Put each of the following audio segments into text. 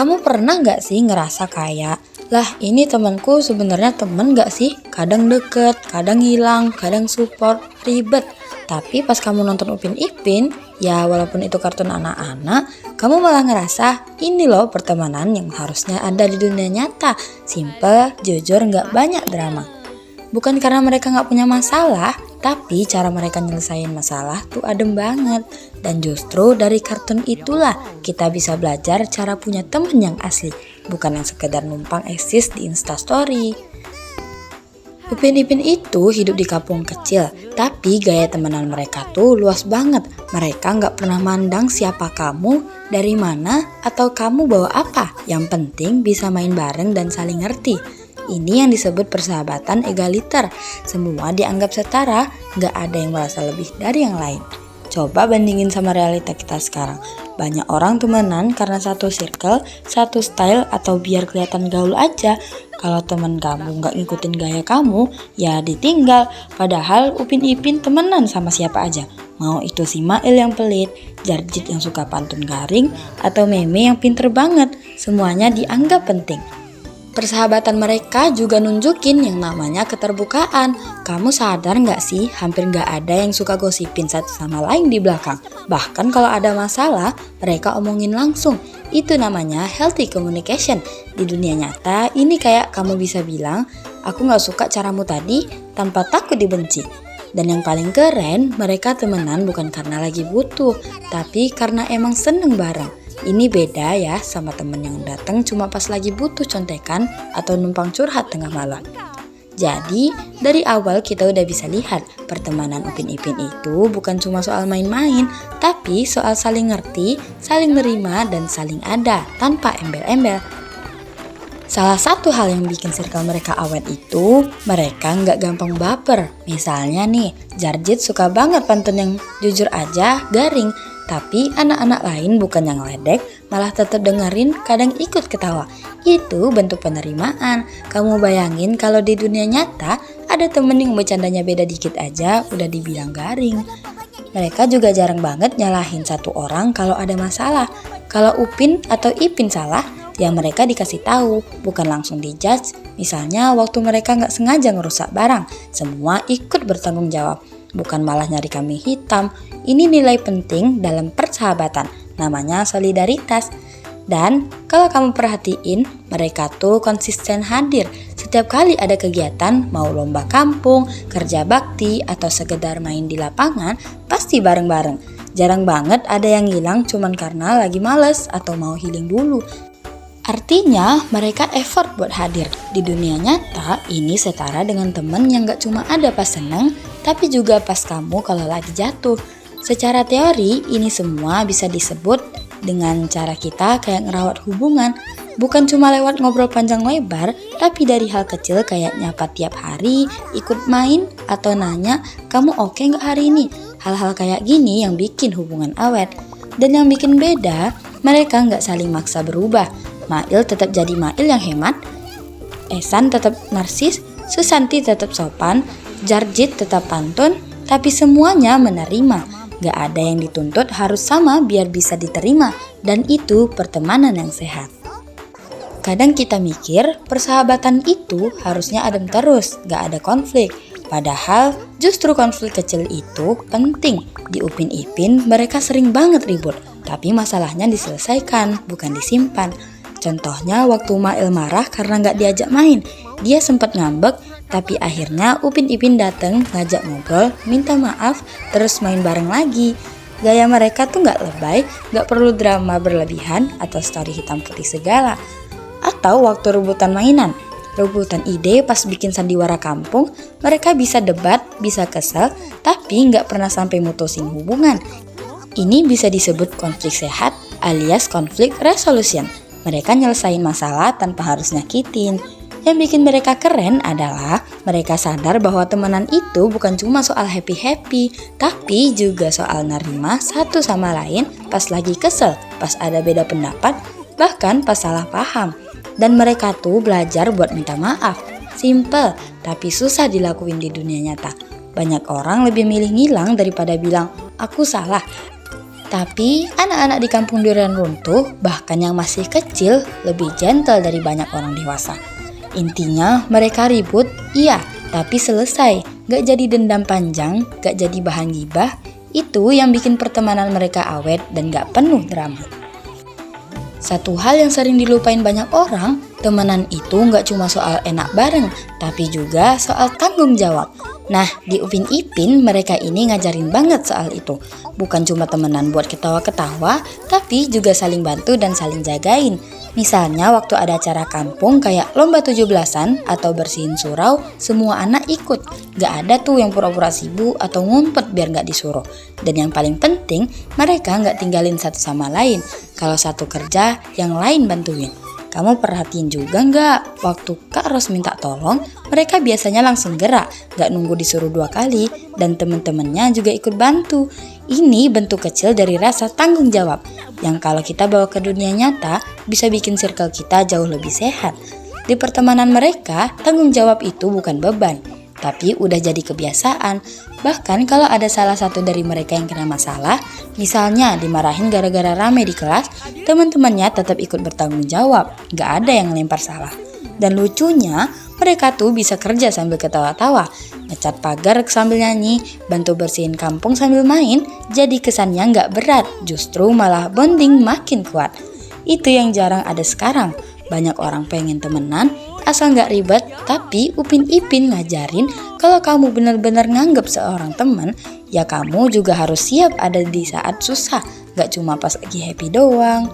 Kamu pernah nggak sih ngerasa kayak, lah ini temanku sebenarnya temen nggak sih? Kadang deket, kadang hilang, kadang support, ribet. Tapi pas kamu nonton Upin Ipin, ya walaupun itu kartun anak-anak, kamu malah ngerasa ini loh pertemanan yang harusnya ada di dunia nyata. Simple, jujur, nggak banyak drama. Bukan karena mereka nggak punya masalah, tapi cara mereka nyelesain masalah tuh adem banget. Dan justru dari kartun itulah kita bisa belajar cara punya temen yang asli, bukan yang sekedar numpang eksis di Instastory. Upin Ipin itu hidup di kampung kecil, tapi gaya temenan mereka tuh luas banget. Mereka nggak pernah mandang siapa kamu, dari mana, atau kamu bawa apa. Yang penting bisa main bareng dan saling ngerti. Ini yang disebut persahabatan egaliter. Semua dianggap setara, nggak ada yang merasa lebih dari yang lain. Coba bandingin sama realita kita sekarang. Banyak orang temenan karena satu circle, satu style, atau biar kelihatan gaul aja. Kalau temen kamu nggak ngikutin gaya kamu, ya ditinggal. Padahal Upin Ipin temenan sama siapa aja. Mau itu si Mail yang pelit, Jarjit yang suka pantun garing, atau Meme yang pinter banget. Semuanya dianggap penting. Persahabatan mereka juga nunjukin yang namanya keterbukaan. Kamu sadar nggak sih, hampir nggak ada yang suka gosipin satu sama lain di belakang. Bahkan kalau ada masalah, mereka omongin langsung. Itu namanya healthy communication. Di dunia nyata, ini kayak kamu bisa bilang, aku nggak suka caramu tadi, tanpa takut dibenci. Dan yang paling keren, mereka temenan bukan karena lagi butuh, tapi karena emang seneng bareng. Ini beda ya sama temen yang datang cuma pas lagi butuh contekan atau numpang curhat tengah malam. Jadi dari awal kita udah bisa lihat pertemanan Upin Ipin itu bukan cuma soal main-main, tapi soal saling ngerti, saling nerima, dan saling ada tanpa embel-embel. Salah satu hal yang bikin circle mereka awet itu, mereka nggak gampang baper. Misalnya nih, Jarjit suka banget pantun yang jujur aja, garing. Tapi anak-anak lain bukan yang ledek, malah tetap dengerin, kadang ikut ketawa. Itu bentuk penerimaan. Kamu bayangin kalau di dunia nyata, ada temen yang bercandanya beda dikit aja, udah dibilang garing. Mereka juga jarang banget nyalahin satu orang kalau ada masalah. Kalau Upin atau Ipin salah, ya mereka dikasih tahu, bukan langsung dijudge. Misalnya waktu mereka nggak sengaja ngerusak barang, semua ikut bertanggung jawab, bukan malah nyari kambing hitam. Ini nilai penting dalam persahabatan, namanya solidaritas. Dan kalau kamu perhatiin, mereka tuh konsisten hadir. Setiap kali ada kegiatan, mau lomba kampung, kerja bakti, atau sekedar main di lapangan, pasti bareng-bareng. Jarang banget ada yang hilang cuman karena lagi males atau mau healing dulu. Artinya mereka effort buat hadir. Di dunia nyata ini setara dengan temen yang gak cuma ada pas seneng, tapi juga pas kamu kalau lagi jatuh. Secara teori ini semua bisa disebut dengan cara kita kayak ngerawat hubungan. Bukan cuma lewat ngobrol panjang lebar, tapi dari hal kecil kayak nyapa tiap hari, ikut main, atau nanya, kamu oke gak hari ini? Hal-hal kayak gini yang bikin hubungan awet. Dan yang bikin beda, mereka gak saling maksa berubah. Mail tetap jadi Mail yang hemat, Esan tetap narsis, Susanti tetap sopan, Jarjit tetap pantun, tapi semuanya menerima. Gak ada yang dituntut harus sama biar bisa diterima, dan itu pertemanan yang sehat. Kadang kita mikir persahabatan itu harusnya adem terus, gak ada konflik. Padahal justru konflik kecil itu penting. Di Upin Ipin mereka sering banget ribut, tapi masalahnya diselesaikan, bukan disimpan. Contohnya waktu Mail marah karena gak diajak main. Dia sempat ngambek, tapi akhirnya Upin Ipin dateng, ngajak ngobrol, minta maaf, terus main bareng lagi. Gaya mereka tuh gak lebay, gak perlu drama berlebihan atau story hitam putih segala. Atau waktu rebutan mainan, rebutan ide pas bikin sandiwara kampung, mereka bisa debat, bisa kesel, tapi gak pernah sampai mutusin hubungan. Ini bisa disebut konflik sehat alias konflik resolution. Mereka nyelesain masalah tanpa harus nyakitin. Yang bikin mereka keren adalah mereka sadar bahwa temenan itu bukan cuma soal happy-happy, tapi juga soal nerima satu sama lain pas lagi kesel, pas ada beda pendapat, bahkan pas salah paham. Dan mereka tuh belajar buat minta maaf. Simple, tapi susah dilakuin di dunia nyata. Banyak orang lebih milih ngilang daripada bilang, aku salah. Tapi anak-anak di kampung durian runtuh, bahkan yang masih kecil, lebih gentle dari banyak orang dewasa. Intinya mereka ribut, iya, tapi selesai. Gak jadi dendam panjang, gak jadi bahan gibah. Itu yang bikin pertemanan mereka awet dan gak penuh drama. Satu hal yang sering dilupain banyak orang, temenan itu gak cuma soal enak bareng, tapi juga soal tanggung jawab. Nah, di Upin Ipin mereka ini ngajarin banget soal itu. Bukan cuma temenan buat ketawa-ketawa, tapi juga saling bantu dan saling jagain. Misalnya waktu ada acara kampung kayak lomba 17-an atau bersihin surau, semua anak ikut. Gak ada tuh yang pura-pura sibuk atau ngumpet biar gak disuruh. Dan yang paling penting, mereka gak tinggalin satu sama lain. Kalau satu kerja, yang lain bantuin. Kamu perhatiin juga nggak? Waktu Kak Ros minta tolong, mereka biasanya langsung gerak, nggak nunggu disuruh 2 kali, dan temen-temennya juga ikut bantu. Ini bentuk kecil dari rasa tanggung jawab, yang kalau kita bawa ke dunia nyata, bisa bikin circle kita jauh lebih sehat. Di pertemanan mereka, tanggung jawab itu bukan beban, tapi udah jadi kebiasaan. Bahkan kalau ada salah satu dari mereka yang kena masalah, misalnya dimarahin gara-gara rame di kelas, teman-temannya tetap ikut bertanggung jawab, gak ada yang lempar salah. Dan lucunya, mereka tuh bisa kerja sambil ketawa-tawa, ngecat pagar sambil nyanyi, bantu bersihin kampung sambil main, jadi kesannya gak berat, justru malah bonding makin kuat. Itu yang jarang ada sekarang. Banyak orang pengen temenan, asal gak ribet, tapi Upin Ipin ngajarin kalau kamu benar-benar nganggep seorang teman, ya kamu juga harus siap ada di saat susah, gak cuma pas lagi happy doang.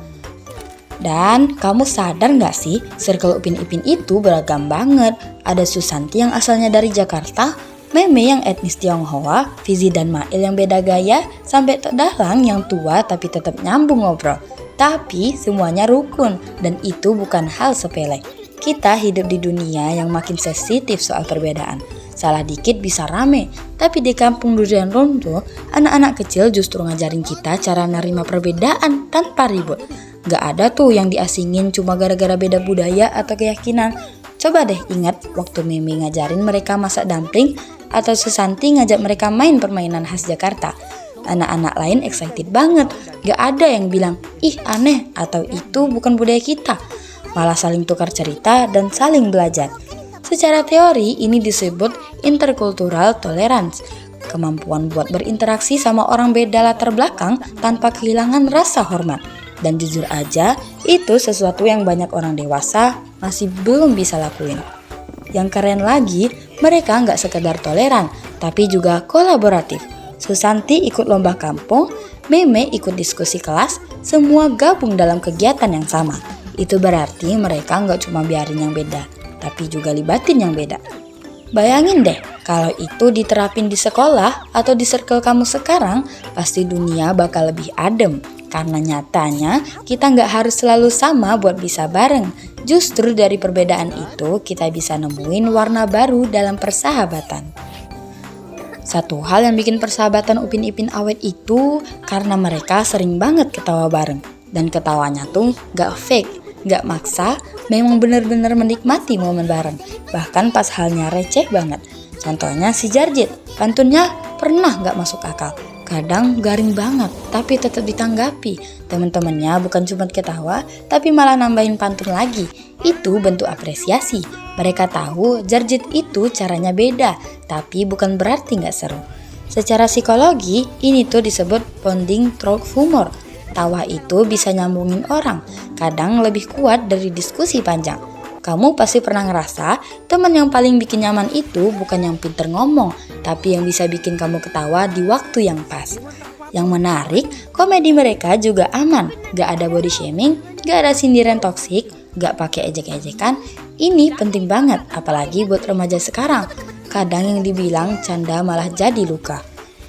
Dan kamu sadar gak sih, circle Upin Ipin itu beragam banget. Ada Susanti yang asalnya dari Jakarta, Meme yang etnis Tionghoa, Fizi dan Mail yang beda gaya, sampai Tok Dahlang yang tua tapi tetap nyambung ngobrol. Tapi semuanya rukun, dan itu bukan hal sepele. Kita hidup di dunia yang makin sensitif soal perbedaan. Salah dikit bisa rame, tapi di kampung durian runtuh, anak-anak kecil justru ngajarin kita cara nerima perbedaan tanpa ribut. Gak ada tuh yang diasingin cuma gara-gara beda budaya atau keyakinan. Coba deh ingat waktu Meme ngajarin mereka masak dumpling, atau Susanti ngajak mereka main permainan khas Jakarta. Anak-anak lain excited banget, gak ada yang bilang, ih aneh atau itu bukan budaya kita. Malah saling tukar cerita dan saling belajar. Secara teori ini disebut intercultural tolerance, kemampuan buat berinteraksi sama orang beda latar belakang tanpa kehilangan rasa hormat. Dan jujur aja, itu sesuatu yang banyak orang dewasa masih belum bisa lakuin. Yang keren lagi, mereka gak sekedar toleran, tapi juga kolaboratif. Susanti ikut lomba kampung, Meme ikut diskusi kelas, semua gabung dalam kegiatan yang sama. Itu berarti mereka nggak cuma biarin yang beda, tapi juga libatin yang beda. Bayangin deh, kalau itu diterapin di sekolah atau di circle kamu sekarang, pasti dunia bakal lebih adem. Karena nyatanya kita nggak harus selalu sama buat bisa bareng. Justru dari perbedaan itu kita bisa nemuin warna baru dalam persahabatan. Satu hal yang bikin persahabatan Upin Ipin awet itu karena mereka sering banget ketawa bareng. Dan ketawanya tuh gak fake, gak maksa, memang bener-bener menikmati momen bareng. Bahkan pas halnya receh banget. Contohnya si Jarjit, pantunnya pernah gak masuk akal. Kadang garing banget, tapi tetap ditanggapi. Teman-temannya bukan cuma ketawa, tapi malah nambahin pantun lagi. Itu bentuk apresiasi. Mereka tahu Jarjit itu caranya beda, tapi bukan berarti gak seru. Secara psikologi, ini tuh disebut bonding through humor. Tawa itu bisa nyambungin orang, kadang lebih kuat dari diskusi panjang. Kamu pasti pernah ngerasa teman yang paling bikin nyaman itu bukan yang pinter ngomong, tapi yang bisa bikin kamu ketawa di waktu yang pas. Yang menarik, komedi mereka juga aman, gak ada body shaming, gak ada sindiran toksik, gak pakai ejek-ejekan. Ini penting banget, apalagi buat remaja sekarang. Kadang yang dibilang canda malah jadi luka.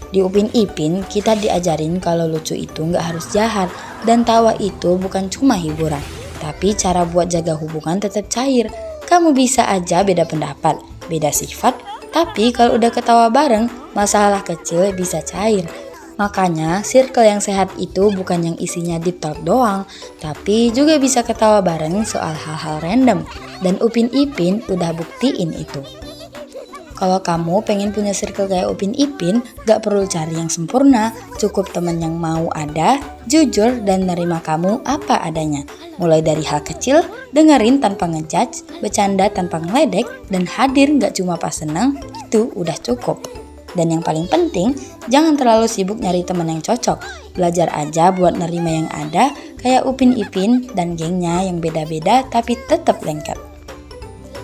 Di Upin Ipin, kita diajarin kalau lucu itu gak harus jahat, dan tawa itu bukan cuma hiburan. Tapi cara buat jaga hubungan tetap cair. Kamu bisa aja beda pendapat, beda sifat, tapi kalau udah ketawa bareng, masalah kecil bisa cair. Makanya, circle yang sehat itu bukan yang isinya deep talk doang, tapi juga bisa ketawa bareng soal hal-hal random. Dan Upin Ipin udah buktiin itu. Kalau kamu pengen punya circle kayak Upin Ipin, gak perlu cari yang sempurna, cukup teman yang mau ada, jujur dan nerima kamu apa adanya. Mulai dari hal kecil, dengerin tanpa ngejudge, bercanda tanpa ngeledek, dan hadir gak cuma pas senang, itu udah cukup. Dan yang paling penting, jangan terlalu sibuk nyari teman yang cocok. Belajar aja buat nerima yang ada, kayak Upin Ipin dan gengnya yang beda-beda tapi tetap lengkap.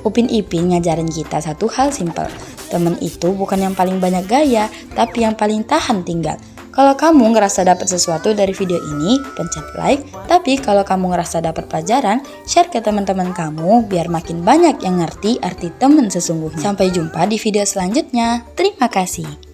Upin Ipin ngajarin kita satu hal simpel. Temen itu bukan yang paling banyak gaya, tapi yang paling tahan tinggal. Kalau kamu ngerasa dapat sesuatu dari video ini, pencet like. Tapi kalau kamu ngerasa dapat pelajaran, share ke teman-teman kamu biar makin banyak yang ngerti arti teman sesungguhnya. Sampai jumpa di video selanjutnya. Terima kasih.